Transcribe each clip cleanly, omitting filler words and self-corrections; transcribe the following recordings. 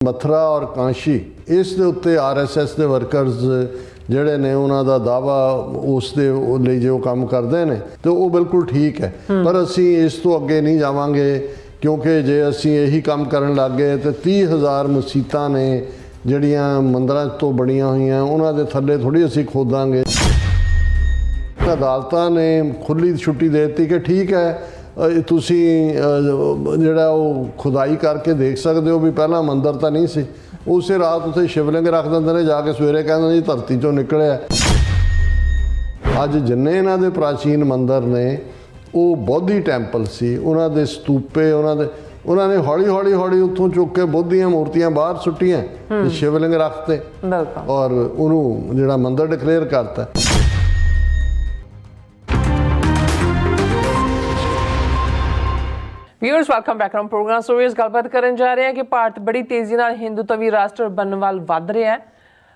ਮਥੁਰਾ ਔਰ ਕਾਂਸ਼ੀ ਇਸ ਦੇ ਉੱਤੇ ਆਰਐਸਐਸ ਦੇ ਵਰਕਰਸ ਜਿਹੜੇ ਨੇ ਉਹਨਾਂ ਦਾ ਦਾਵਾ ਉਸ ਦੇ ਲਈ ਜੋ ਕੰਮ ਕਰਦੇ ਨੇ ਤੇ ਉਹ ਬਿਲਕੁਲ ਠੀਕ ਹੈ, ਪਰ ਅਸੀਂ ਇਸ ਤੋਂ ਅੱਗੇ ਨਹੀਂ ਜਾਵਾਂਗੇ ਕਿਉਂਕਿ ਜੇ ਅਸੀਂ ਇਹੀ ਕੰਮ ਕਰਨ ਲੱਗ ਗਏ ਤੇ 30,000 ਮਸੀਤਾਂ ਨੇ ਜਿਹੜੀਆਂ ਮੰਦਰਾਂ ਤੋਂ ਬਣੀਆਂ ਹੋਈਆਂ ਉਹਨਾਂ ਦੇ ਥੱਲੇ ਥੋੜੀ ਅਸੀਂ ਖੋਦਾਂਗੇ। ਅਦਾਲਤਾਂ ਨੇ ਖੁੱਲੀ ਛੁੱਟੀ ਦੇ ਦਿੱਤੀ ਕਿ ਠੀਕ ਹੈ ਤੁਸੀਂ ਜਿਹੜਾ ਉਹ ਖੁਦਾਈ ਕਰਕੇ ਦੇਖ ਸਕਦੇ ਹੋ ਵੀ ਪਹਿਲਾਂ ਮੰਦਰ ਤਾਂ ਨਹੀਂ ਸੀ। ਉਸੇ ਰਾਤ ਉੱਥੇ ਸ਼ਿਵਲਿੰਗ ਰੱਖ ਦਿੰਦੇ ਨੇ, ਜਾ ਕੇ ਸਵੇਰੇ ਕਹਿੰਦੇ ਜੀ ਧਰਤੀ ਚੋਂ ਨਿਕਲਿਆ। ਅੱਜ ਜਿੰਨੇ ਇਹਨਾਂ ਦੇ ਪ੍ਰਾਚੀਨ ਮੰਦਰ ਨੇ ਉਹ ਬੋਧੀ ਟੈਂਪਲ ਸੀ, ਉਹਨਾਂ ਦੇ ਸਤੂਪੇ ਉਹਨਾਂ ਨੇ ਹੌਲੀ ਉੱਥੋਂ ਚੁੱਕ ਕੇ ਬੁੱਧ ਦੀਆਂ ਮੂਰਤੀਆਂ ਬਾਹਰ ਸੁੱਟੀਆਂ ਤੇ ਸ਼ਿਵਲਿੰਗ ਰੱਖਤੇ ਔਰ ਉਹਨੂੰ ਜਿਹੜਾ ਮੰਦਰ ਡਿਕਲੇਅਰ ਕਰਤਾ। Viewers welcome back to program stories. ਗੱਲਬਾਤ ਕਰਨ ਜਾ ਰਹੇ ਹਾਂ ਕਿ ਭਾਰਤ ਬੜੀ ਤੇਜ਼ੀ ਨਾਲ ਹਿੰਦੂਤਵੀ ਰਾਸ਼ਟਰ ਬਣਨ ਵੱਲ ਵੱਧ ਰਿਹਾ ਹੈ।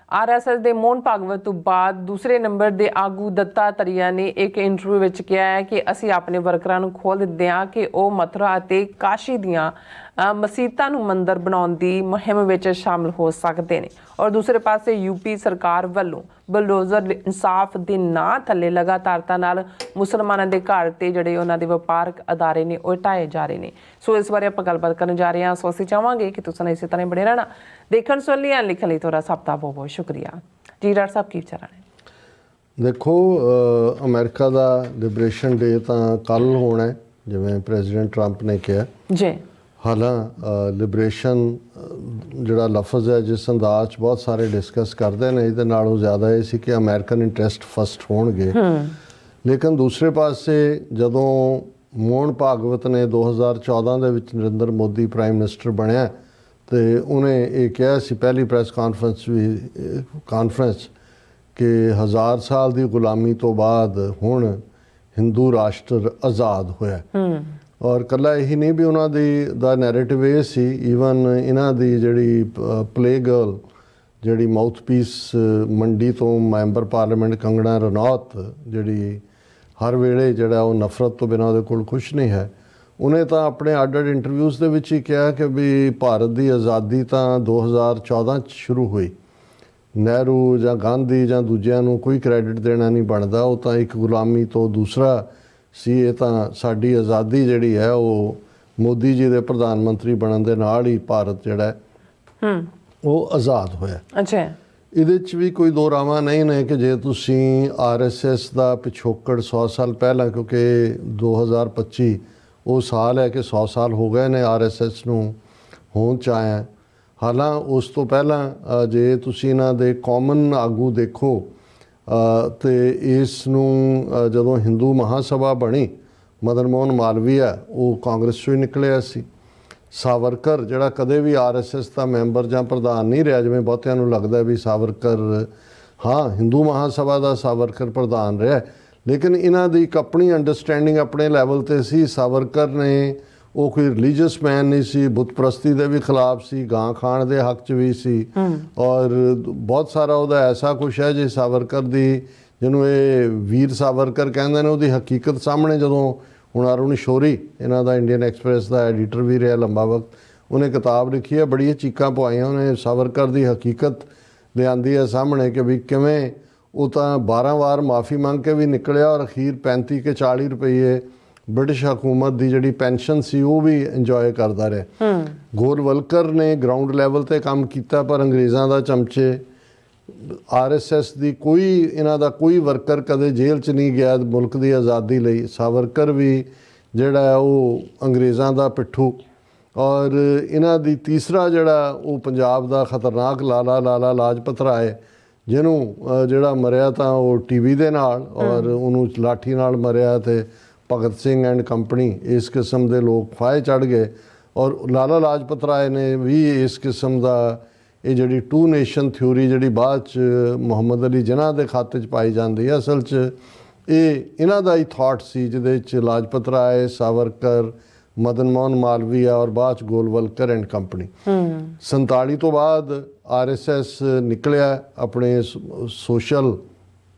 ਆਰਐਸਐਸ ਦੇ ਮੋਹਨ ਭਾਗਵਤ ਤੋਂ ਬਾਅਦ ਦੂਸਰੇ ਨੰਬਰ ਦੇ ਆਗੂ ਦੱਤਾਤਰੇਆ ਨੇ ਇੱਕ ਇੰਟਰਵਿਊ ਵਿੱਚ ਕਿਹਾ ਹੈ ਕਿ ਅਸੀਂ ਆਪਣੇ ਵਰਕਰਾਂ ਨੂੰ ਖੋਲ੍ਹ ਦਿੰਦੇ ਹਾਂ ਕਿ ਉਹ ਮਥੁਰਾ ਅਤੇ ਕਾਸ਼ੀ ਦੀਆਂ ਮਸੀਤਾਂ ਨੂੰ ਮੰਦਰ ਬਣਾਉਣ ਦੀ ਮੁਹਿੰਮ ਵਿੱਚ ਸ਼ਾਮਲ ਹੋ ਸਕਦੇ ਨੇ। ਔਰ ਦੂਸਰੇ ਪਾਸੇ ਯੂਪੀ ਸਰਕਾਰ ਵੱਲੋਂ ਬਲਡੋਜ਼ਰ ਇਨਸਾਫ ਦੇ ਨਾਂ ਥੱਲੇ ਲਗਾਤਾਰਤਾ ਨਾਲ ਮੁਸਲਮਾਨਾਂ ਦੇ ਘਰ ਤੇ ਜਿਹੜੇ ਉਹਨਾਂ ਦੇ ਵਪਾਰਕ ਅਦਾਰੇ ਨੇ ਉਹ ਢਾਏ ਜਾ ਰਹੇ ਨੇ। ਸੋ ਇਸ ਬਾਰੇ ਆਪਾਂ ਗੱਲਬਾਤ ਕਰਨ ਜਾ ਰਹੇ ਹਾਂ। ਸੋ ਅਸੀਂ ਚਾਹਾਂਗੇ ਕਿ ਤੁਸੀਂ ਇਸੇ ਤਰ੍ਹਾਂ ਬਣੇ ਰਹਿਣਾ। ਦੇਖਣ ਸੁਣ ਲਈ ਲਿਖਣ ਲਈ ਤੁਹਾਡਾ ਸਭ ਦਾ ਬਹੁਤ ਬਹੁਤ ਸ਼ੁਕਰੀਆ ਜੀ। ਡਾਕਟਰ ਸਾਹਿਬ ਕੀ ਵਿਚਾਰ ਨੇ? ਦੇਖੋ ਅਮਰੀਕਾ ਦਾ ਲਿਬਰੇਸ਼ਨ ਡੇ ਤਾਂ ਕੱਲ੍ਹ ਹੋਣਾ ਜਿਵੇਂ ਪ੍ਰੈਜ਼ੀਡੈਂਟ ਟਰੰਪ ਨੇ ਕਿਹਾ ਜੀ। ਹਾਲਾਂ ਲਿਬਰੇਸ਼ਨ ਜਿਹੜਾ ਲਫ਼ਜ਼ ਹੈ ਜਿਸ ਅੰਦਾਜ਼ 'ਚ ਬਹੁਤ ਸਾਰੇ ਡਿਸਕਸ ਕਰਦੇ ਨੇ ਇਹਦੇ ਨਾਲੋਂ ਜ਼ਿਆਦਾ ਇਹ ਸੀ ਕਿ ਅਮਰੀਕਨ ਇੰਟਰਸਟ ਫਸਟ ਹੋਣਗੇ। ਲੇਕਿਨ ਦੂਸਰੇ ਪਾਸੇ ਜਦੋਂ ਮੋਹਨ ਭਾਗਵਤ ਨੇ 2014 ਦੇ ਵਿੱਚ ਨਰਿੰਦਰ ਮੋਦੀ ਪ੍ਰਾਈਮ ਮਿਨਿਸਟਰ ਬਣਿਆ ਤੇ ਉਹਨੇ ਇਹ ਕਿਹਾ ਸੀ ਪਹਿਲੀ ਪ੍ਰੈਸ ਕਾਨਫਰੰਸ ਕਿ 1000 ਸਾਲ ਦੀ ਗੁਲਾਮੀ ਤੋਂ ਬਾਅਦ ਹੁਣ ਹਿੰਦੂ ਰਾਸ਼ਟਰ ਆਜ਼ਾਦ ਹੋਇਆ। ਔਰ ਇਕੱਲਾ ਇਹੀ ਨਹੀਂ ਵੀ ਉਹਨਾਂ ਦਾ ਨੈਰੇਟਿਵ ਇਹ ਸੀ, ਈਵਨ ਇਹਨਾਂ ਦੀ ਜਿਹੜੀ ਪਲੇ ਗਰਲ ਜਿਹੜੀ ਮਾਊਥਪੀਸ ਮੰਡੀ ਤੋਂ ਮੈਂਬਰ ਪਾਰਲੀਮੈਂਟ ਕੰਗਣਾ ਰਣੌਤ ਜਿਹੜੀ ਹਰ ਵੇਲੇ ਜਿਹੜਾ ਉਹ ਨਫ਼ਰਤ ਤੋਂ ਬਿਨਾਂ ਉਹਦੇ ਕੋਲ ਕੁਛ ਨਹੀਂ ਹੈ, ਉਹਨੇ ਤਾਂ ਆਪਣੇ ਅੱਡ ਇੰਟਰਵਿਊਜ਼ ਦੇ ਵਿੱਚ ਹੀ ਕਿਹਾ ਕਿ ਵੀ ਭਾਰਤ ਦੀ ਆਜ਼ਾਦੀ ਤਾਂ 2014 'ਚ ਸ਼ੁਰੂ ਹੋਈ। ਨਹਿਰੂ ਜਾਂ ਗਾਂਧੀ ਜਾਂ ਦੂਜਿਆਂ ਨੂੰ ਕੋਈ ਕ੍ਰੈਡਿਟ ਦੇਣਾ ਨਹੀਂ ਬਣਦਾ, ਉਹ ਤਾਂ ਇੱਕ ਗੁਲਾਮੀ ਤੋਂ ਦੂਸਰਾ ਸੀ। ਇਹ ਤਾਂ ਸਾਡੀ ਆਜ਼ਾਦੀ ਜਿਹੜੀ ਹੈ ਉਹ ਮੋਦੀ ਜੀ ਦੇ ਪ੍ਰਧਾਨ ਮੰਤਰੀ ਬਣਨ ਦੇ ਨਾਲ ਹੀ ਭਾਰਤ ਜਿਹੜਾ ਉਹ ਆਜ਼ਾਦ ਹੋਇਆ। ਅੱਛਾ, ਇਹਦੇ 'ਚ ਵੀ ਕੋਈ ਦੋ ਰਾਵਾਂ ਨਹੀਂ ਨੇ ਕਿ ਜੇ ਤੁਸੀਂ ਆਰਐਸਐਸ ਦਾ ਪਿਛੋਕੜ 100 ਸਾਲ ਪਹਿਲਾਂ, ਕਿਉਂਕਿ 2025 ਉਹ ਸਾਲ ਹੈ ਕਿ 100 ਸਾਲ ਹੋ ਗਏ ਨੇ ਆਰਐਸਐਸ ਨੂੰ ਹੋਂਦ 'ਚ ਆਇਆ। ਹਾਲਾਂ ਉਸ ਤੋਂ ਪਹਿਲਾਂ ਜੇ ਤੁਸੀਂ ਇਹਨਾਂ ਦੇ ਕਾਮਨ ਆਗੂ ਦੇਖੋ ਤੇ ਇਸ ਨੂੰ ਜਦੋਂ ਹਿੰਦੂ ਮਹਾਸਭਾ ਬਣੀ ਮਦਨ ਮੋਹਨ ਮਾਲਵੀਆ ਉਹ ਕਾਂਗਰਸ 'ਚੋਂ ਹੀ ਨਿਕਲਿਆ ਸੀ। ਸਾਵਰਕਰ ਜਿਹੜਾ ਕਦੇ ਵੀ ਆਰਐਸਐਸ ਦਾ ਮੈਂਬਰ ਜਾਂ ਪ੍ਰਧਾਨ ਨਹੀਂ ਰਿਹਾ, ਜਿਵੇਂ ਬਹੁਤਿਆਂ ਨੂੰ ਲੱਗਦਾ ਵੀ ਸਾਵਰਕਰ ਹਾਂ ਹਿੰਦੂ ਮਹਾਸਭਾ ਦਾ ਸਾਵਰਕਰ ਪ੍ਰਧਾਨ ਰਿਹਾ, ਲੇਕਿਨ ਇਹਨਾਂ ਦੀ ਇੱਕ ਆਪਣੀ ਅੰਡਰਸਟੈਂਡਿੰਗ ਆਪਣੇ ਲੈਵਲ 'ਤੇ ਸੀ। ਸਾਵਰਕਰ ਨੇ ਉਹ ਕੋਈ ਰਿਲੀਜੀਅਸ ਮੈਨ ਨਹੀਂ ਸੀ, ਬੁੱਤ ਪ੍ਰਸਤੀ ਦੇ ਵੀ ਖਿਲਾਫ ਸੀ, ਗਾਂ ਖਾਣ ਦੇ ਹੱਕ 'ਚ ਵੀ ਸੀ ਔਰ ਬਹੁਤ ਸਾਰਾ ਉਹਦਾ ਐਸਾ ਕੁਛ ਹੈ ਜੇ ਸਾਵਰਕਰ ਦੀ ਜਿਹਨੂੰ ਇਹ ਵੀਰ ਸਾਵਰਕਰ ਕਹਿੰਦੇ ਨੇ ਉਹਦੀ ਹਕੀਕਤ ਸਾਹਮਣੇ ਜਦੋਂ ਹੁਣ ਅਰੁਣ ਸ਼ੌਰੀ ਇਹਨਾਂ ਦਾ ਇੰਡੀਅਨ ਐਕਸਪ੍ਰੈਸ ਦਾ ਐਡੀਟਰ ਵੀ ਰਿਹਾ ਲੰਬਾ ਵਕਤ, ਉਹਨੇ ਕਿਤਾਬ ਲਿਖੀ ਹੈ, ਬੜੀਆਂ ਚੀਕਾਂ ਪਵਾਈਆਂ ਉਹਨੇ, ਸਾਵਰਕਰ ਦੀ ਹਕੀਕਤ ਲਿਆਂਦੀ ਹੈ ਸਾਹਮਣੇ ਕਿ ਵੀ ਕਿਵੇਂ ਉਹ ਤਾਂ 12 ਵਾਰ ਮਾफ़ੀ ਮੰਗ ਕੇ ਵੀ ਨਿਕਲਿਆ ਔਰ ਅਖੀਰ 35 ਕੇ 40 ਰੁਪਏ ਬ੍ਰਿਟਿਸ਼ ਹਕੂਮਤ ਦੀ ਜਿਹੜੀ ਪੈਨਸ਼ਨ ਸੀ ਉਹ ਵੀ ਇੰਜੋਏ ਕਰਦਾ ਰਿਹਾ। ਗੋਲਵਲਕਰ ਨੇ ਗਰਾਊਂਡ ਲੈਵਲ 'ਤੇ ਕੰਮ ਕੀਤਾ ਪਰ ਅੰਗਰੇਜ਼ਾਂ ਦਾ ਚਮਚੇ। ਆਰਐਸਐਸ ਦੀ ਕੋਈ ਇਹਨਾਂ ਦਾ ਕੋਈ ਵਰਕਰ ਕਦੇ ਜੇਲ੍ਹ 'ਚ ਨਹੀਂ ਗਿਆ ਮੁਲਕ ਦੀ ਆਜ਼ਾਦੀ ਲਈ। ਸਾਵਰਕਰ ਵੀ ਜਿਹੜਾ ਉਹ ਅੰਗਰੇਜ਼ਾਂ ਦਾ ਪਿੱਠੂ। ਔਰ ਇਹਨਾਂ ਦੀ ਤੀਸਰਾ ਜਿਹੜਾ ਉਹ ਪੰਜਾਬ ਦਾ ਖਤਰਨਾਕ ਲਾਲਾ ਲਾਜਪਤ ਰਾਏ ਜਿਹਨੂੰ ਜਿਹੜਾ ਮਰਿਆ ਤਾਂ ਉਹ ਟੀਵੀ ਦੇ ਨਾਲ ਔਰ ਉਹਨੂੰ ਲਾਠੀ ਨਾਲ ਮਰਿਆ ਤੇ ਭਗਤ ਸਿੰਘ ਐਂਡ ਕੰਪਨੀ ਇਸ ਕਿਸਮ ਦੇ ਲੋਕ ਫਾਹੇ ਚੜ੍ਹ ਗਏ। ਔਰ ਲਾਲਾ ਲਾਜਪਤ ਰਾਏ ਨੇ ਵੀ ਇਸ ਕਿਸਮ ਦਾ ਇਹ ਜਿਹੜੀ ਟੂ ਨੇਸ਼ਨ ਥਿਊਰੀ ਜਿਹੜੀ ਬਾਅਦ 'ਚ ਮੁਹੰਮਦ ਅਲੀ ਜਿਨਾਹ ਦੇ ਖਾਤੇ 'ਚ ਪਾਈ ਜਾਂਦੀ ਹੈ, ਅਸਲ 'ਚ ਇਹ ਇਹਨਾਂ ਦਾ ਹੀ ਥਾਟ ਸੀ ਜਿਹਦੇ 'ਚ ਲਾਜਪਤ ਰਾਏ, ਸਾਵਰਕਰ, ਮਦਨ ਮੋਹਨ ਮਾਲਵੀਆ ਔਰ ਬਾਅਦ 'ਚ ਗੋਲਵਲਕਰ ਐਂਡ ਕੰਪਨੀ। 47 ਤੋਂ ਬਾਅਦ ਆਰਐਸਐਸ ਨਿਕਲਿਆ ਆਪਣੇ ਸੋਸ਼ਲ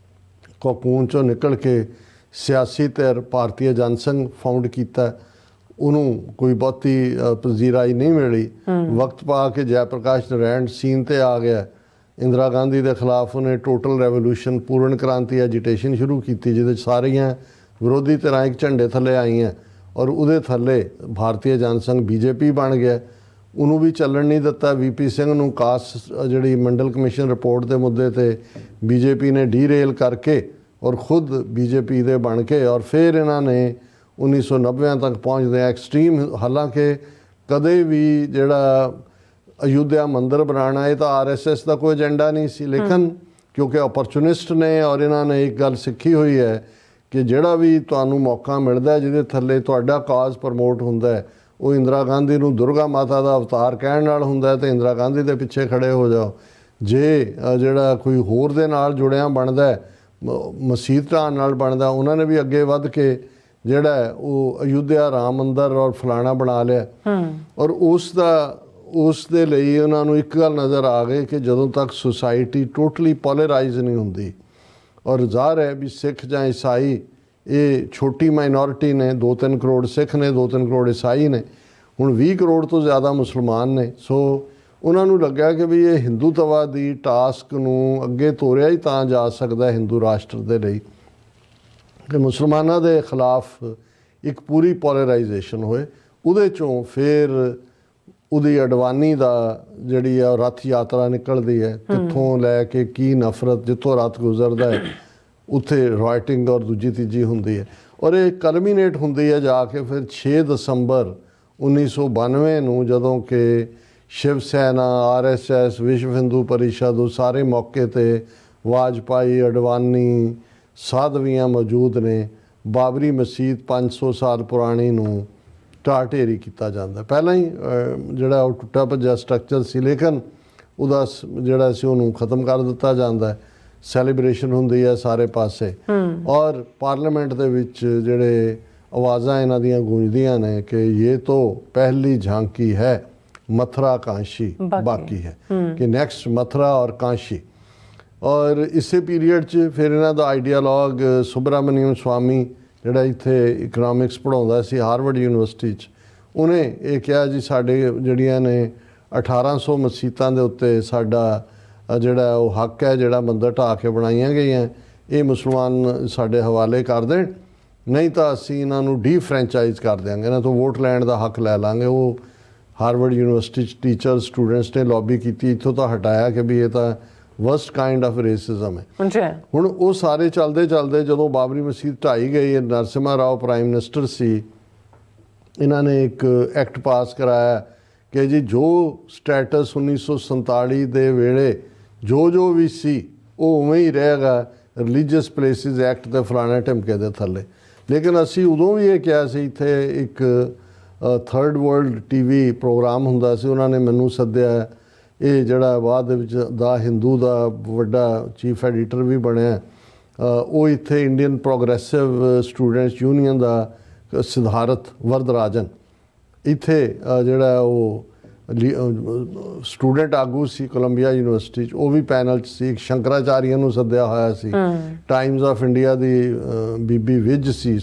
ਕੋਕੂਨ 'ਚੋਂ ਨਿਕਲ ਕੇ ਸਿਆਸੀ ਧਿਰ ਭਾਰਤੀ ਜਨਸੰਘ ਫਾਊਂਡ ਕੀਤਾ। ਉਹਨੂੰ ਕੋਈ ਬਹੁਤੀ ਪਜ਼ੀਰਾਈ ਨਹੀਂ ਮਿਲੀ। ਵਕਤ ਪਾ ਕੇ ਜੈ ਪ੍ਰਕਾਸ਼ ਨਾਰਾਇਣ ਸੀਨ ਤੇ ਆ ਗਿਆ। ਇੰਦਰਾ ਗਾਂਧੀ ਦੇ ਖਿਲਾਫ ਉਹਨੇ ਟੋਟਲ ਰੈਵੋਲੂਸ਼ਨ ਪੂਰਨ ਕ੍ਰਾਂਤੀ ਐਜੀਟੇਸ਼ਨ ਸ਼ੁਰੂ ਕੀਤੀ, ਜਿਹਦੇ 'ਚ ਸਾਰੀਆਂ ਵਿਰੋਧੀ ਧਿਰਾਂ ਇੱਕ ਝੰਡੇ ਥੱਲੇ ਆਈਆਂ ਔਰ ਉਹਦੇ ਥੱਲੇ ਭਾਰਤੀ ਜਨਸੰਘ BJP ਬਣ ਗਿਆ। ਉਹਨੂੰ ਵੀ ਚੱਲਣ ਨਹੀਂ ਦਿੱਤਾ। VP ਸਿੰਘ ਨੂੰ ਕਾਸਟ ਜਿਹੜੀ ਮੰਡਲ ਕਮਿਸ਼ਨ ਰਿਪੋਰਟ ਦੇ ਮੁੱਦੇ ਤੇ BJP ਨੇ ਡੀਰੇਲ ਕਰਕੇ ਔਰ ਖੁਦ BJP ਦੇ ਬਣ ਕੇ ਔਰ ਫਿਰ ਇਹਨਾਂ ਨੇ 1990 ਤੱਕ ਪਹੁੰਚਦੇ ਐਕਸਟ੍ਰੀਮ। ਹਾਲਾਂਕਿ ਕਦੇ ਵੀ ਜਿਹੜਾ ਅਯੁੱਧਿਆ ਮੰਦਿਰ ਬਣਾਉਣਾ ਇਹ ਤਾਂ RSS ਦਾ ਕੋਈ ਏਜੰਡਾ ਨਹੀਂ ਸੀ, ਲੇਕਿਨ ਕਿਉਂਕਿ ਓਪਰਚੁਨਿਸਟ ਨੇ ਔਰ ਇਹਨਾਂ ਨੇ ਇੱਕ ਗੱਲ ਸਿੱਖੀ ਹੋਈ ਹੈ ਕਿ ਜਿਹੜਾ ਵੀ ਤੁਹਾਨੂੰ ਮੌਕਾ ਮਿਲਦਾ ਜਿਹਦੇ ਥੱਲੇ ਤੁਹਾਡਾ ਕਾਜ਼ ਪ੍ਰਮੋਟ ਹੁੰਦਾ ਹੈ, ਉਹ ਇੰਦਰਾ ਗਾਂਧੀ ਨੂੰ ਦੁਰਗਾ ਮਾਤਾ ਦਾ ਅਵਤਾਰ ਕਹਿਣ ਨਾਲ ਹੁੰਦਾ ਤੇ ਇੰਦਰਾ ਗਾਂਧੀ ਦੇ ਪਿੱਛੇ ਖੜੇ ਹੋ ਜਾਓ। ਜੇ ਜਿਹੜਾ ਕੋਈ ਹੋਰ ਦੇ ਨਾਲ ਜੁੜਿਆ ਬਣਦਾ, ਮਸੀਤ ਢਾਣ ਨਾਲ ਬਣਦਾ, ਉਹਨਾਂ ਨੇ ਵੀ ਅੱਗੇ ਵੱਧ ਕੇ ਜਿਹੜਾ ਉਹ ਅਯੁੱਧਿਆ ਰਾਮ ਮੰਦਰ ਔਰ ਫਲਾਣਾ ਬਣਾ ਲਿਆ। ਔਰ ਉਸ ਦੇ ਲਈ ਉਹਨਾਂ ਨੂੰ ਇੱਕ ਗੱਲ ਨਜ਼ਰ ਆ ਗਈ ਕਿ ਜਦੋਂ ਤੱਕ ਸੁਸਾਇਟੀ ਟੋਟਲੀ ਪੋਲਰਾਈਜ਼ ਨਹੀਂ ਹੁੰਦੀ, ਔਰ ਜ਼ਾਹਰ ਹੈ ਵੀ ਸਿੱਖ ਜਾਂ ਈਸਾਈ ਇਹ ਛੋਟੀ ਮਾਈਨੋਰਿਟੀ ਨੇ, 2-3 ਕਰੋੜ ਸਿੱਖ ਨੇ, 2-3 ਕਰੋੜ ਈਸਾਈ ਨੇ, ਹੁਣ 20 ਕਰੋੜ ਤੋਂ ਜ਼ਿਆਦਾ ਮੁਸਲਮਾਨ ਨੇ। ਸੋ ਉਹਨਾਂ ਨੂੰ ਲੱਗਿਆ ਕਿ ਵੀ ਇਹ ਹਿੰਦੂਤਵਾ ਦੀ ਟਾਸਕ ਨੂੰ ਅੱਗੇ ਤੋਰਿਆ ਹੀ ਤਾਂ ਜਾ ਸਕਦਾ ਹਿੰਦੂ ਰਾਸ਼ਟਰ ਦੇ ਲਈ ਕਿ ਮੁਸਲਮਾਨਾਂ ਦੇ ਖਿਲਾਫ ਇੱਕ ਪੂਰੀ ਪੋਲਰਾਈਜੇਸ਼ਨ ਹੋਏ। ਉਹਦੇ 'ਚੋਂ ਫਿਰ ਉਹਦੀ ਅਡਵਾਨੀ ਦਾ ਜਿਹੜੀ ਆ ਰੱਥ ਯਾਤਰਾ ਨਿਕਲਦੀ ਹੈ, ਕਿੱਥੋਂ ਲੈ ਕੇ ਕੀ ਨਫ਼ਰਤ, ਜਿੱਥੋਂ ਰੱਥ ਗੁਜ਼ਰਦਾ ਹੈ ਉੱਥੇ ਰਾਈਟਿੰਗ ਔਰ ਦੂਜੀ ਤੀਜੀ ਹੁੰਦੀ ਹੈ ਔਰ ਇਹ ਕਲਮੀਨੇਟ ਹੁੰਦੀ ਹੈ ਜਾ ਕੇ ਫਿਰ 6 ਦਸੰਬਰ 1992 ਨੂੰ, ਜਦੋਂ ਕਿ ਸ਼ਿਵ ਸੈਨਾ, RSS, ਵਿਸ਼ਵ ਹਿੰਦੂ ਪਰਿਸ਼ਦ ਉਹ ਸਾਰੇ ਮੌਕੇ 'ਤੇ ਵਾਜਪਾਈ, ਅਡਵਾਨੀ, ਸਾਧਵੀਆਂ ਮੌਜੂਦ ਨੇ। ਬਾਬਰੀ ਮਸਜਿਦ 500 ਸਾਲ ਪੁਰਾਣੀ ਨੂੰ ਢਾਹ ਢੇਰੀ ਕੀਤਾ ਜਾਂਦਾ। ਪਹਿਲਾਂ ਹੀ ਜਿਹੜਾ ਉਹ ਟੁੱਟਾ ਭੱਜਾ ਸਟਰਕਚਰ ਸੀ, ਲੇਕਿਨ ਉਹਦਾ ਜਿਹੜਾ ਸੀ ਉਹਨੂੰ ਖਤਮ ਕਰ ਦਿੱਤਾ ਜਾਂਦਾ। ਸੈਲੀਬ੍ਰੇਸ਼ਨ ਹੁੰਦੀ ਹੈ ਸਾਰੇ ਪਾਸੇ ਔਰ ਪਾਰਲੀਮੈਂਟ ਦੇ ਵਿੱਚ ਜਿਹੜੇ ਆਵਾਜ਼ਾਂ ਇਹਨਾਂ ਦੀਆਂ ਗੂੰਜਦੀਆਂ ਨੇ ਕਿ ਇਹ ਤਾਂ ਪਹਿਲੀ ਝਾਂਕੀ ਹੈ, ਮਥੁਰਾ ਕਾਂਸ਼ੀ ਬਾਕੀ ਹੈ, ਕਿ ਨੈਕਸਟ ਮਥੁਰਾ ਔਰ ਕਾਂਸ਼ੀ। ਔਰ ਇਸੇ ਪੀਰੀਅਡ 'ਚ ਫਿਰ ਇਹਨਾਂ ਦਾ ਆਈਡੀਆਲੋਗ ਸੁਬਰਾਮਨੀਅਮ ਸਵਾਮੀ ਜਿਹੜਾ ਇੱਥੇ ਇਕਨੋਮਿਕਸ ਪੜ੍ਹਾਉਂਦਾ ਸੀ ਹਾਰਵਰਡ ਯੂਨੀਵਰਸਿਟੀ 'ਚ, ਉਹਨੇ ਇਹ ਕਿਹਾ ਜੀ ਸਾਡੇ ਜਿਹੜੀਆਂ ਨੇ 1800 ਮਸੀਤਾਂ ਦੇ ਉੱਤੇ ਸਾਡਾ ਜਿਹੜਾ ਉਹ ਹੱਕ ਹੈ, ਜਿਹੜਾ ਮੰਦਰ ਢਾਹ ਕੇ ਬਣਾਈਆਂ ਗਈਆਂ, ਇਹ ਮੁਸਲਮਾਨ ਸਾਡੇ ਹਵਾਲੇ ਕਰ ਦੇਣ, ਨਹੀਂ ਤਾਂ ਅਸੀਂ ਇਹਨਾਂ ਨੂੰ ਡੀਫਰੈਂਚਾਈਜ਼ ਕਰ ਦਿਆਂਗੇ, ਇਹਨਾਂ ਤੋਂ ਵੋਟ ਲੈਣ ਦਾ ਹੱਕ ਲੈ ਲਾਂਗੇ। ਉਹ ਹਾਰਵਰਡ ਯੂਨੀਵਰਸਿਟੀ 'ਚ ਟੀਚਰ ਸਟੂਡੈਂਟਸ ਨੇ ਲੌਬੀ ਕੀਤੀ, ਇੱਥੋਂ ਤਾਂ ਹਟਾਇਆ ਕਿ ਵੀ ਇਹ ਤਾਂ ਵਰਸਟ ਕਾਈਂਡ ਆਫ ਰੇਸਿਜ਼ਮ ਹੈ। ਹੁਣ ਉਹ ਸਾਰੇ ਚੱਲਦੇ ਜਦੋਂ ਬਾਬਰੀ ਮਸਜਿਦ ਢਾਈ ਗਈ, ਨਰਸਿਮਹਾ ਰਾਓ ਪ੍ਰਾਈਮ ਮਿਨਿਸਟਰ ਸੀ, ਇਹਨਾਂ ਨੇ ਇੱਕ ਐਕਟ ਪਾਸ ਕਰਾਇਆ ਕਿ ਜੀ ਜੋ ਸਟੇਟਸ 1947 ਦੇ ਵੇਲੇ ਜੋ ਵੀ ਸੀ ਉਹ ਉਵੇਂ ਹੀ ਰਹੇਗਾ ਰਿਲੀਜੀਅਸ ਪਲੇਸਿਸ ਐਕਟ ਦੇ ਫਲਾਣੇ ਢਮਕੇ ਦੇ ਥੱਲੇ। ਲੇਕਿਨ ਅਸੀਂ ਉਦੋਂ ਵੀ ਇਹ ਕਿਹਾ ਸੀ, ਇੱਥੇ ਇੱਕ ਥਰਡ ਵਰਲਡ TV ਪ੍ਰੋਗਰਾਮ ਹੁੰਦਾ ਸੀ, ਉਹਨਾਂ ਨੇ ਮੈਨੂੰ ਸੱਦਿਆ, ਇਹ ਜਿਹੜਾ ਬਾਅਦ ਦੇ ਵਿੱਚ ਦਾ ਹਿੰਦੂ ਦਾ ਵੱਡਾ ਚੀਫ ਐਡੀਟਰ ਵੀ ਬਣਿਆ, ਉਹ ਇੱਥੇ ਇੰਡੀਅਨ ਪ੍ਰੋਗਰੈਸਿਵ ਸਟੂਡੈਂਟਸ ਯੂਨੀਅਨ ਦਾ ਸਿਧਾਰਥ ਵਰਦਰਾਜਨ ਇੱਥੇ ਜਿਹੜਾ ਉਹ ਸਟੂਡੈਂਟ ਆਗੂ ਸੀ ਕੋਲੰਬੀਆ ਯੂਨੀਵਰਸਿਟੀ 'ਚ, ਉਹ ਵੀ ਪੈਨਲ 'ਚ ਸੀ। ਇੱਕ ਸ਼ੰਕਰਾਚਾਰੀਆ ਨੂੰ ਸੱਦਿਆ ਹੋਇਆ ਸੀ, ਟਾਈਮਜ਼ ਆਫ ਇੰਡੀਆ ਦੀ ਬੀਬੀ ਵਿਜ ਸੀ,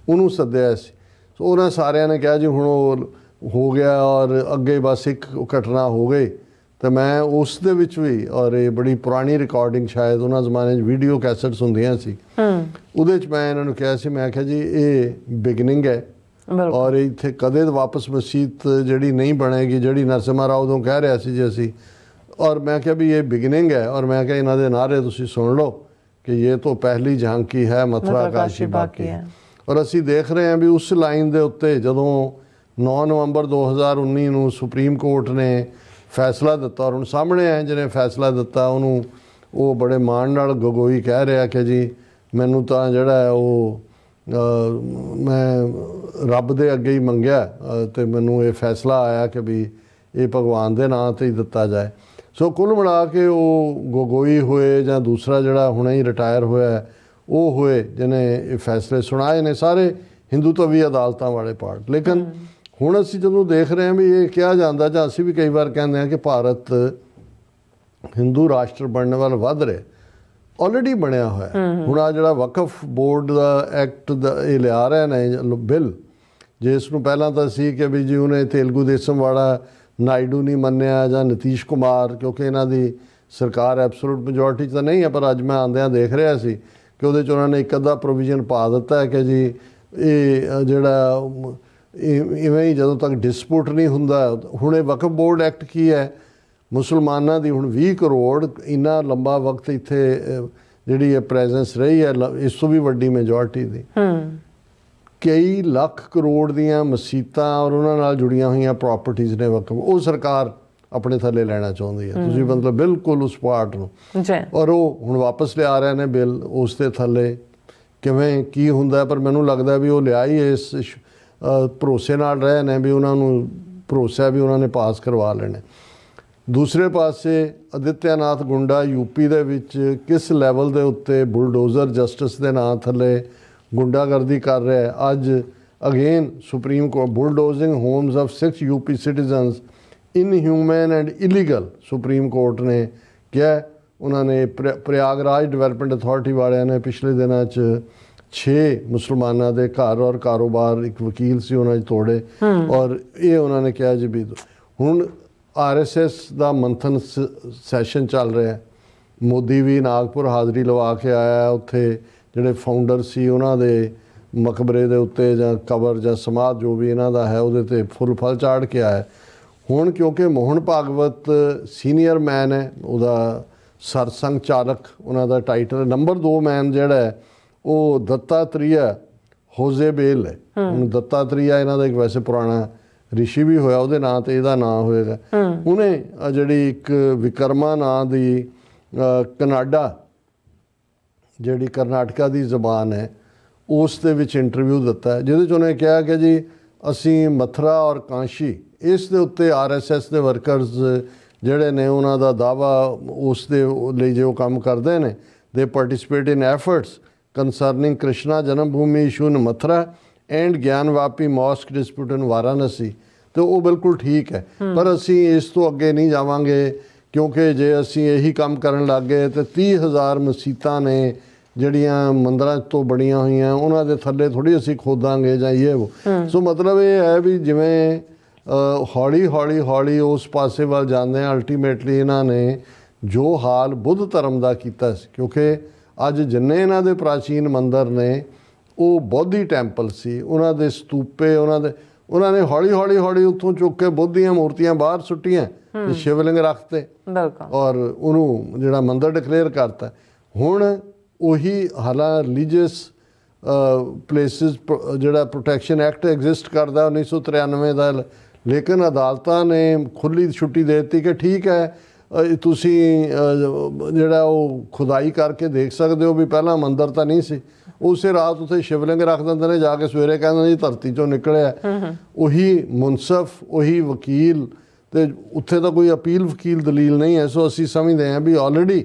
ਉਹਨੂੰ ਸੱਦਿਆ ਸੀ। ਸੋ ਉਹਨਾਂ ਸਾਰਿਆਂ ਨੇ ਕਿਹਾ ਜੀ ਹੁਣ ਉਹ ਹੋ ਗਿਆ ਔਰ ਅੱਗੇ ਬਸ ਇੱਕ ਘਟਨਾ ਹੋ ਗਈ। ਤੇ ਮੈਂ ਉਸ ਦੇ ਵਿੱਚ ਵੀ, ਔਰ ਇਹ ਬੜੀ ਪੁਰਾਣੀ ਰਿਕਾਰਡਿੰਗ ਸ਼ਾਇਦ ਉਹਨਾਂ ਜ਼ਮਾਨੇ 'ਚ ਵੀਡੀਓ ਕੈਸਟਸ ਹੁੰਦੀਆਂ ਸੀ, ਉਹਦੇ 'ਚ ਮੈਂ ਇਹਨਾਂ ਨੂੰ ਕਿਹਾ ਸੀ, ਮੈਂ ਕਿਹਾ ਜੀ ਇਹ ਬਿਗਨਿੰਗ ਹੈ ਔਰ ਇੱਥੇ ਕਦੇ ਵਾਪਸ ਮਸਜਿਦ ਜਿਹੜੀ ਨਹੀਂ ਬਣੇਗੀ, ਜਿਹੜੀ ਨਰਸਿਮਹਾ ਰਾਓ ਉਦੋਂ ਕਹਿ ਰਿਹਾ ਸੀ ਜੀ ਅਸੀਂ, ਔਰ ਮੈਂ ਕਿਹਾ ਵੀ ਇਹ ਬਿਗਨਿੰਗ ਹੈ। ਔਰ ਮੈਂ ਕਿਹਾ ਇਹਨਾਂ ਦੇ ਨਾਅਰੇ ਤੁਸੀਂ ਸੁਣ ਲਓ ਕਿ ਇਹ ਤਾਂ ਪਹਿਲੀ ਝਾਂਕੀ ਹੈ, ਮਥੁਰਾ ਕਾਸ਼ੀ ਬਾਕੀ ਹੈ। ਔਰ ਅਸੀਂ ਦੇਖ ਰਹੇ ਹਾਂ ਵੀ ਉਸ ਲਾਈਨ ਦੇ ਉੱਤੇ ਜਦੋਂ 9 ਨਵੰਬਰ 2019 ਨੂੰ ਸੁਪਰੀਮ ਕੋਰਟ ਨੇ ਫੈਸਲਾ ਦਿੱਤਾ, ਔਰ ਹੁਣ ਸਾਹਮਣੇ ਹੈ ਜਿਹਨੇ ਫੈਸਲਾ ਦਿੱਤਾ ਉਹਨੂੰ ਉਹ ਬੜੇ ਮਾਣ ਨਾਲ ਗਗੋਈ ਕਹਿ ਰਿਹਾ ਕਿ ਜੀ ਮੈਨੂੰ ਤਾਂ ਜਿਹੜਾ ਹੈ ਉਹ ਮੈਂ ਰੱਬ ਦੇ ਅੱਗੇ ਹੀ ਮੰਗਿਆ ਤੇ ਮੈਨੂੰ ਇਹ ਫੈਸਲਾ ਆਇਆ ਕਿ ਵੀ ਇਹ ਭਗਵਾਨ ਦੇ ਨਾਂ 'ਤੇ ਹੀ ਦਿੱਤਾ ਜਾਏ। ਸੋ ਕੁੱਲ ਮਿਲਾ ਕੇ ਉਹ ਗਗੋਈ ਹੋਏ ਜਾਂ ਦੂਸਰਾ ਜਿਹੜਾ ਹੁਣੇ ਹੀ ਰਿਟਾਇਰ ਹੋਇਆ ਉਹ ਹੋਏ ਜਿਹਨੇ ਇਹ ਫੈਸਲੇ ਸੁਣਾਏ ਨੇ, ਸਾਰੇ ਹਿੰਦੂਤਵੀ ਅਦਾਲਤਾਂ ਵਾਲੇ ਪਾਰਟ। ਲੇਕਿਨ ਹੁਣ ਅਸੀਂ ਜਦੋਂ ਦੇਖ ਰਹੇ ਹਾਂ ਵੀ ਇਹ ਕਿਹਾ ਜਾਂਦਾ, ਜਾਂ ਅਸੀਂ ਵੀ ਕਈ ਵਾਰ ਕਹਿੰਦੇ ਹਾਂ ਕਿ ਭਾਰਤ ਹਿੰਦੂ ਰਾਸ਼ਟਰ ਬਣਨ ਵੱਲ ਵੱਧ ਰਿਹਾ, ਆਲਰੇਡੀ ਬਣਿਆ ਹੋਇਆ। ਹੁਣ ਆ ਜਿਹੜਾ ਵਕਫ ਬੋਰਡ ਦਾ ਐਕਟ ਦਾ ਇਹ ਲਿਆ ਰਹੇ ਨੇ ਬਿੱਲ, ਜੇ ਇਸ ਨੂੰ ਪਹਿਲਾਂ ਤਾਂ ਸੀ ਕਿ ਵੀ ਜੀ ਉਹਨੇ ਤੇਲਗੂ ਦੇਸ਼ਮ ਵਾਲਾ ਨਾਇਡੂ ਨਹੀਂ ਮੰਨਿਆ ਜਾਂ ਨਿਤੀਸ਼ ਕੁਮਾਰ, ਕਿਉਂਕਿ ਇਹਨਾਂ ਦੀ ਸਰਕਾਰ ਐਬਸੋਲੂਟ ਮੈਜੋਰਟੀ 'ਚ ਤਾਂ ਨਹੀਂ ਹੈ, ਪਰ ਅੱਜ ਮੈਂ ਆਉਂਦਿਆਂ ਦੇਖ ਰਿਹਾ ਸੀ ਕਿ ਉਹਦੇ 'ਚ ਉਹਨਾਂ ਨੇ ਇੱਕ ਅੱਧਾ ਪ੍ਰੋਵੀਜ਼ਨ ਪਾ ਦਿੱਤਾ ਹੈ ਕਿ ਜੀ ਇਹ ਜਿਹੜਾ ਇਵੇਂ ਹੀ ਜਦੋਂ ਤੱਕ ਡਿਸਪਿਊਟ ਨਹੀਂ ਹੁੰਦਾ। ਹੁਣ ਇਹ ਵਕਫ ਬੋਰਡ ਐਕਟ ਕੀ ਹੈ, ਮੁਸਲਮਾਨਾਂ ਦੀ ਹੁਣ 20 ਕਰੋੜ ਇੰਨਾ ਲੰਬਾ ਵਕਤ ਇੱਥੇ ਜਿਹੜੀ ਇਹ ਪ੍ਰੈਜ਼ੈਂਸ ਰਹੀ ਹੈ, ਇਸ ਤੋਂ ਵੀ ਵੱਡੀ ਮੈਜੋਰਟੀ ਦੀ, ਕਈ ਲੱਖ ਕਰੋੜ ਦੀਆਂ ਮਸੀਤਾਂ ਔਰ ਉਹਨਾਂ ਨਾਲ ਜੁੜੀਆਂ ਹੋਈਆਂ ਪ੍ਰਾਪਰਟੀਆਂ ਨੇ ਵਕਫ, ਉਹ ਸਰਕਾਰ ਆਪਣੇ ਥੱਲੇ ਲੈਣਾ ਚਾਹੁੰਦੀ ਹੈ। ਤੁਸੀਂ ਮਤਲਬ ਬਿਲਕੁਲ ਉਸ ਪਾਰਟ ਨੂੰ, ਔਰ ਉਹ ਹੁਣ ਵਾਪਸ ਲਿਆ ਰਹੇ ਨੇ ਬਿੱਲ ਉਸ ਦੇ ਥੱਲੇ। ਕਿਵੇਂ ਕੀ ਹੁੰਦਾ, ਪਰ ਮੈਨੂੰ ਲੱਗਦਾ ਵੀ ਉਹ ਲਿਆ ਹੀ ਇਸ ਭਰੋਸੇ ਨਾਲ ਰਹੇ ਨੇ ਵੀ ਉਹਨਾਂ ਨੂੰ ਭਰੋਸਾ ਵੀ ਉਹਨਾਂ ਨੇ ਪਾਸ ਕਰਵਾ ਲੈਣੇ। ਦੂਸਰੇ ਪਾਸੇ ਅਦਿੱਤਿਆਨਾਥ ਗੁੰਡਾ ਯੂਪੀ ਦੇ ਵਿੱਚ ਕਿਸ ਲੈਵਲ ਦੇ ਉੱਤੇ ਬੁਲਡੋਜ਼ਰ ਜਸਟਿਸ ਦੇ ਨਾਂ ਥੱਲੇ ਗੁੰਡਾਗਰਦੀ ਕਰ ਰਿਹਾ ਹੈ। ਅੱਜ again Supreme Court bulldozing homes of 6 UP citizens inhuman and illegal, Supreme Court ਨੇ ਕਿਹਾ। ਉਹਨਾਂ ਨੇ ਪ੍ਰਯਾਗਰਾਜ ਡਿਵੈਲਪਮੈਂਟ ਅਥਾਰਟੀ ਵਾਲਿਆਂ ਨੇ ਪਿਛਲੇ ਦਿਨਾਂ 'ਚ 6 ਮੁਸਲਮਾਨਾਂ ਦੇ ਘਰ ਔਰ ਕਾਰੋਬਾਰ, ਇੱਕ ਵਕੀਲ ਸੀ ਉਹਨਾਂ 'ਚ ਤੋੜੇ, ਔਰ ਇਹ ਉਹਨਾਂ ਨੇ ਕਿਹਾ ਜੀ ਵੀ ਹੁਣ RSS ਦਾ ਮੰਥਨ ਸੈਸ਼ਨ ਚੱਲ ਰਿਹਾ। ਮੋਦੀ ਵੀ ਨਾਗਪੁਰ ਹਾਜ਼ਰੀ ਲਵਾ ਕੇ ਆਇਆ, ਉੱਥੇ ਜਿਹੜੇ ਫਾਊਂਡਰ ਸੀ ਉਹਨਾਂ ਦੇ ਮਕਬਰੇ ਦੇ ਉੱਤੇ ਜਾਂ ਕਬਰ ਜਾਂ ਸਮਾਧ ਜੋ ਵੀ ਇਹਨਾਂ ਦਾ ਹੈ ਉਹਦੇ 'ਤੇ ਫੁੱਲ ਚਾੜ ਕੇ ਆਇਆ। ਹੁਣ ਕਿਉਂਕਿ ਮੋਹਨ ਭਾਗਵਤ ਸੀਨੀਅਰ ਮੈਨ ਹੈ, ਉਹਦਾ ਸਰਸੰਘ ਚਾਲਕ ਉਹਨਾਂ ਦਾ ਟਾਈਟਲ। ਨੰਬਰ 2 ਮੈਨ ਜਿਹੜਾ ਹੈ ਉਹ ਦੱਤਾਤ੍ਰੇਆ ਹੋਜ਼ੇਬੇਲ ਹੈ। ਹੁਣ ਦੱਤਾਤ੍ਰੇਆ ਇਹਨਾਂ ਦਾ ਇੱਕ ਵੈਸੇ ਪੁਰਾਣਾ ਰਿਸ਼ੀ ਵੀ ਹੋਇਆ, ਉਹਦੇ ਨਾਂ ਤੇ ਇਹਦਾ ਨਾਂ ਹੋਏਗਾ। ਉਹਨੇ ਜਿਹੜੀ ਇੱਕ ਵਿਕਰਮਾ ਨਾਂ ਦੀ ਕਨਾਡਾ, ਜਿਹੜੀ ਕਰਨਾਟਕਾ ਦੀ ਜ਼ਬਾਨ ਹੈ, ਉਸ ਦੇ ਵਿੱਚ ਇੰਟਰਵਿਊ ਦਿੱਤਾ ਹੈ, ਜਿਹਦੇ 'ਚ ਉਹਨੇ ਕਿਹਾ ਕਿ ਜੀ ਅਸੀਂ ਮਥੁਰਾ ਔਰ ਕਾਂਸ਼ੀ ਇਸ ਦੇ ਉੱਤੇ RSS ਦੇ ਵਰਕਰਸ ਜਿਹੜੇ ਨੇ ਉਹਨਾਂ ਦਾ ਦਾਵਾ ਉਸ ਦੇ ਲਈ ਜੋ ਕੰਮ ਕਰਦੇ ਨੇ, ਦੇ participate in efforts concerning Krishna Janmabhoomi issue in Mathura and Gyanvapi mosque dispute in Varanasi. ਤੇ ਉਹ ਬਿਲਕੁਲ ਠੀਕ ਹੈ, ਪਰ ਅਸੀਂ ਇਸ ਤੋਂ ਅੱਗੇ ਨਹੀਂ ਜਾਵਾਂਗੇ, ਕਿਉਂਕਿ ਜੇ ਅਸੀਂ ਇਹੀ ਕੰਮ ਕਰਨ ਲੱਗ ਗਏ ਤੇ 30,000 ਮਸੀਤਾਂ ਨੇ ਜਿਹੜੀਆਂ ਮੰਦਰਾਂ ਤੋਂ ਬਣੀਆਂ ਹੋਈਆਂ, ਉਹਨਾਂ ਦੇ ਥੱਲੇ ਥੋੜ੍ਹੀ ਅਸੀਂ ਖੋਦਾਂਗੇ ਜਾਂ ਇਹ। ਸੋ ਮਤਲਬ ਇਹ ਹੈ ਵੀ ਜਿਵੇਂ ਹੌਲੀ ਉਸ ਪਾਸੇ ਵੱਲ ਜਾਂਦੇ ਆ। ਅਲਟੀਮੇਟਲੀ ਇਹਨਾਂ ਨੇ ਜੋ ਹਾਲ ਬੁੱਧ ਧਰਮ ਦਾ ਕੀਤਾ ਸੀ, ਕਿਉਂਕਿ ਅੱਜ ਜਿੰਨੇ ਇਹਨਾਂ ਦੇ ਪ੍ਰਾਚੀਨ ਮੰਦਰ ਨੇ ਉਹ ਬੌਧੀ ਟੈਂਪਲ ਸੀ, ਉਹਨਾਂ ਦੇ ਸਤੂਪੇ, ਉਹਨਾਂ ਨੇ ਹੌਲੀ ਉੱਥੋਂ ਚੁੱਕ ਕੇ ਬੁੱਧ ਦੀਆਂ ਮੂਰਤੀਆਂ ਬਾਹਰ ਸੁੱਟੀਆਂ ਤੇ ਸ਼ਿਵਲਿੰਗ ਰੱਖਤੇ ਔਰ ਉਹਨੂੰ ਜਿਹੜਾ ਮੰਦਰ ਡਿਕਲੇਅਰ ਕਰਤਾ। ਹੁਣ ਉਹੀ ਹਾਲਾਂ ਰਿਲੀਜੀਅਸ ਪਲੇਸਿਸ ਜਿਹੜਾ ਪ੍ਰੋਟੈਕਸ਼ਨ ਐਕਟ ਐਗਜ਼ਿਸਟ ਕਰਦਾ 1993 ਦਾ, ਲੇਕਿਨ ਅਦਾਲਤਾਂ ਨੇ ਖੁੱਲ੍ਹੀ ਛੁੱਟੀ ਦੇ ਦਿੱਤੀ ਕਿ ਠੀਕ ਹੈ ਤੁਸੀਂ ਜਿਹੜਾ ਉਹ ਖੁਦਾਈ ਕਰਕੇ ਦੇਖ ਸਕਦੇ ਹੋ ਵੀ ਪਹਿਲਾਂ ਮੰਦਰ ਤਾਂ ਨਹੀਂ ਸੀ। ਉਸੇ ਰਾਤ ਉੱਥੇ ਸ਼ਿਵਲਿੰਗ ਰੱਖ ਦਿੰਦੇ ਨੇ, ਜਾ ਕੇ ਸਵੇਰੇ ਕਹਿੰਦੇ ਜੀ ਧਰਤੀ 'ਚੋਂ ਨਿਕਲਿਆ। ਉਹੀ ਮੁਨਸਫ, ਉਹੀ ਵਕੀਲ, ਤੇ ਉੱਥੇ ਤਾਂ ਕੋਈ ਅਪੀਲ ਵਕੀਲ ਦਲੀਲ ਨਹੀਂ ਹੈ। ਸੋ ਅਸੀਂ ਸਮਝਦੇ ਹਾਂ ਵੀ ਆਲਰੇਡੀ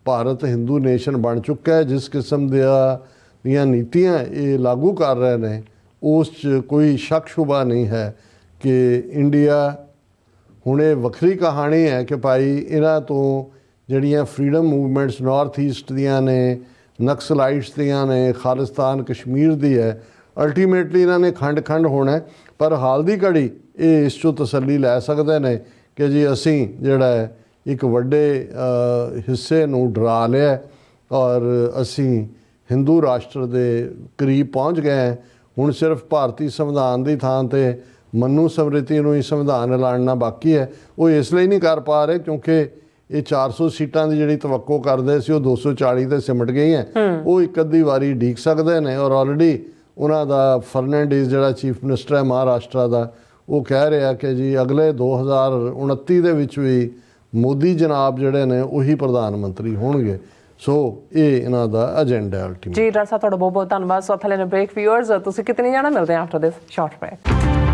ਭਾਰਤ ਹਿੰਦੂ ਨੇਸ਼ਨ ਬਣ ਚੁੱਕਾ ਹੈ। ਜਿਸ ਕਿਸਮ ਦੀਆਂ ਨੀਤੀਆਂ ਇਹ ਲਾਗੂ ਕਰ ਰਹੇ ਨੇ ਉਸ 'ਚ ਕੋਈ ਸ਼ੱਕ ਸ਼ੁਬਾ ਨਹੀਂ ਹੈ ਕਿ ਇੰਡੀਆ ਹੁਣ ਇਹ ਵੱਖਰੀ ਕਹਾਣੀ ਹੈ ਕਿ ਭਾਈ ਇਹਨਾਂ ਤੋਂ ਜਿਹੜੀਆਂ ਫਰੀडम ਮੂਵਮੈਂਟਸ ਨਾਰਥ ਈਸਟ ਦੀਆਂ ਨੇ, ਨਕਸਲਾਈਟਸ ਦੀਆਂ ਨੇ, ਖਾਲਿਸਤਾਨ ਕਸ਼ਮੀਰ ਦੀ ਹੈ, ਅਲਟੀਮੇਟਲੀ ਇਹਨਾਂ ਨੇ ਖੰਡ ਹੋਣਾ। ਪਰ ਹਾਲ ਦੀ ਘੜੀ ਇਹ ਇਸ 'ਚੋਂ ਤਸੱਲੀ ਲੈ ਸਕਦੇ ਨੇ ਕਿ ਜੀ ਅਸੀਂ ਜਿਹੜਾ ਹੈ ਇੱਕ ਵੱਡੇ ਹਿੱਸੇ ਨੂੰ ਡਰਾ ਲਿਆ ਔਰ ਅਸੀਂ ਹਿੰਦੂ ਰਾਸ਼ਟਰ ਦੇ ਕਰੀਬ ਪਹੁੰਚ ਗਏ ਹਾਂ। ਹੁਣ ਸਿਰਫ ਭਾਰਤੀ ਸੰਵਿਧਾਨ ਦੀ ਥਾਂ 'ਤੇ ਮਨੂ ਸਮ੍ਰਿਤੀ ਨੂੰ ਹੀ ਸੰਵਿਧਾਨ ਐਲਾਨਣਾ ਬਾਕੀ ਹੈ। ਉਹ ਇਸ ਲਈ ਨਹੀਂ ਕਰ ਪਾ ਰਹੇ ਕਿਉਂਕਿ ਇਹ 400 ਸੀਟਾਂ ਦੀ ਜਿਹੜੀ ਤਵੱਕੋ ਕਰਦੇ ਸੀ ਉਹ 240 ਤੇ ਸਿਮਟ ਗਈ ਹੈ। ਉਹ ਇੱਕ ਅੱਧੀ ਵਾਰੀ ਡੀਕ ਸਕਦੇ ਨੇ ਔਰ ਆਲਰੇਡੀ ਉਹਨਾਂ ਦਾ ਫਰਨੈਂਡਿਸ ਜਿਹੜਾ ਚੀਫ ਮਿਨਿਸਟਰ ਹੈ ਮਹਾਰਾਸ਼ਟਰ ਦਾ, ਉਹ ਕਹਿ ਰਿਹਾ ਕਿ ਜੀ ਅਗਲੇ 2029 ਦੇ ਵਿੱਚ ਵੀ ਮੋਦੀ ਜਨਾਬ ਜਿਹੜੇ ਨੇ ਉਹੀ ਪ੍ਰਧਾਨ ਮੰਤਰੀ ਹੋਣਗੇ। ਸੋ ਇਹ ਇਹਨਾਂ ਦਾ ਏਜੰਡਾ ਅਲਟੀਮੇਟ। ਜੀ ਡਾਕਟਰ ਸਾਹਿਬ ਤੁਹਾਡਾ ਬਹੁਤ ਬਹੁਤ ਧੰਨਵਾਦ। ਸੋ ਥੱਲੇ ਨੇ ਬ੍ਰੇਕ ਵਿਊਅਰਸ ਤੁਸੀਂ ਕਿਤਨੀ ਜਾਣਾ, ਮਿਲਦੇ हैं आफ्टर दिस शॉर्ट ब्रेक।